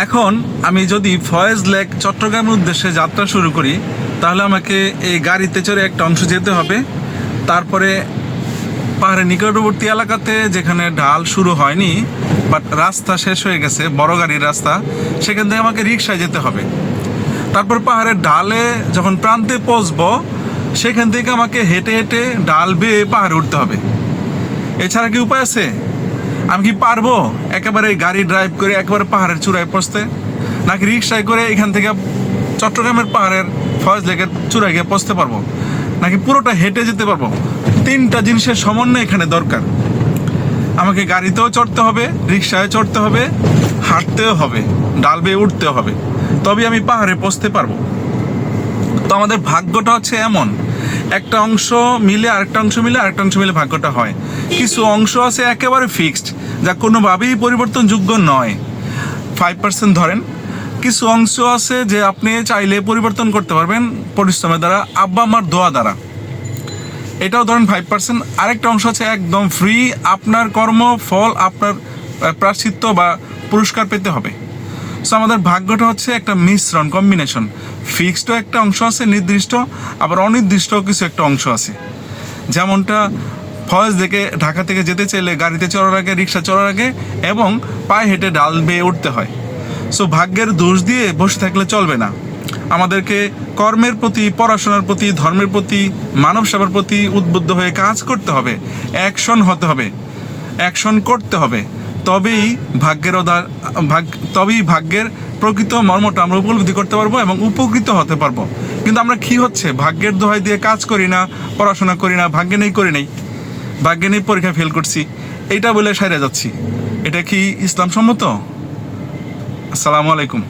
এখন আমি যদি ফয়েজ লেক চট্টগ্রামের উদ্দেশ্যে যাত্রা শুরু করি, তাহলে আমাকে এই গাড়িতে চড়ে একটা অংশ যেতে হবে। তারপরে পাহাড়ের নিকটবর্তী এলাকাতে যেখানে ঢাল শুরু হয়নি, বাট রাস্তা শেষ হয়ে গেছে, বড় গাড়ির রাস্তা, সেখান থেকে আমাকে রিক্সায় যেতে হবে। তারপর পাহাড়ের ঢালে যখন প্রান্তে পৌঁছবো, সেখান থেকে আমাকে হেঁটে হেঁটে ঢাল বেয়ে পাহাড়ে উঠতে হবে। এছাড়া কি উপায় আছে? আমি কি পারবো একেবারে গাড়ি ড্রাইভ করে একেবারে পাহাড়ের চূড়ায় পৌঁছতে, নাকি রিক্সায় করে এখান থেকে চট্টগ্রামের পাহাড়ের ফয়েজ লেকের চূড়ায় গিয়ে পৌঁছতে পারবো, নাকি পুরোটা হেঁটে যেতে পারবো? তিনটা জিনিসের সমন্বয় এখানে দরকার। আমাকে গাড়িতেও চড়তে হবে, রিক্সায় চড়তে হবে, হাঁটতেও হবে, ডাল বেয়ে উঠতেও হবে, তবে আমি পাহাড়ে পৌঁছতে পারবো। তো আমাদের ভাগ্যটা হচ্ছে এমন, একটা অংশ মিলে আরেকটা অংশ মিলে আরেকটা অংশ মিলে ভাগ্যটা হয়। কিছু অংশ আছে একেবারে ফিক্সড, যা কোনোভাবেই পরিবর্তনযোগ্য নয়, 5% ধরেন। কিছু অংশ আছে যে আপনি চাইলে পরিবর্তন করতে পারবেন পরিশ্রমের দ্বারা, আব্বা আমার দোয়া দ্বারা, এটাও ধরেন 5%। আরেকটা অংশ আছে একদম ফ্রি, আপনার কর্ম ফল, আপনার প্রায়শ্চিত্ত বা পুরস্কার পেতে হবে। সো আমাদের ভাগ্যটা হচ্ছে একটা মিশ্রণ, কম্বিনেশন। ফিক্সডও একটা অংশ আছে নির্দিষ্ট, আবার অনির্দিষ্ট কিছু একটা অংশ আছে। যেমনটা ফয়েজ লেকে ঢাকা থেকে যেতে চাইলে গাড়িতে চড়ার আগে, রিক্সা চড়ার আগে এবং পায়ে হেঁটে ডাল বেয়ে উঠতে হয়। সো ভাগ্যের দোষ দিয়ে বসে থাকলে চলবে না। আমাদেরকে কর্মের প্রতি, পড়াশোনার প্রতি, ধর্মের প্রতি, মানব সেবার প্রতি উদ্বুদ্ধ হয়ে কাজ করতে হবে, অ্যাকশন হতে হবে, অ্যাকশন করতে হবে। তবেই ভাগ্যের প্রকৃত মর্মটা আমরা উপলব্ধি করতে পারবো এবং উপকৃত হতে পারবো। কিন্তু আমরা কি হচ্ছে, ভাগ্যের দোহাই দিয়ে কাজ করি না, পড়াশোনা করি না, ভাগ্যে নেই করে নেই, ভাগ্যে নেই পরীক্ষা ফেল করছি, এইটা বলে সাইরা যাচ্ছি। এটা কি ইসলাম সম্মত? আসসালামু আলাইকুম।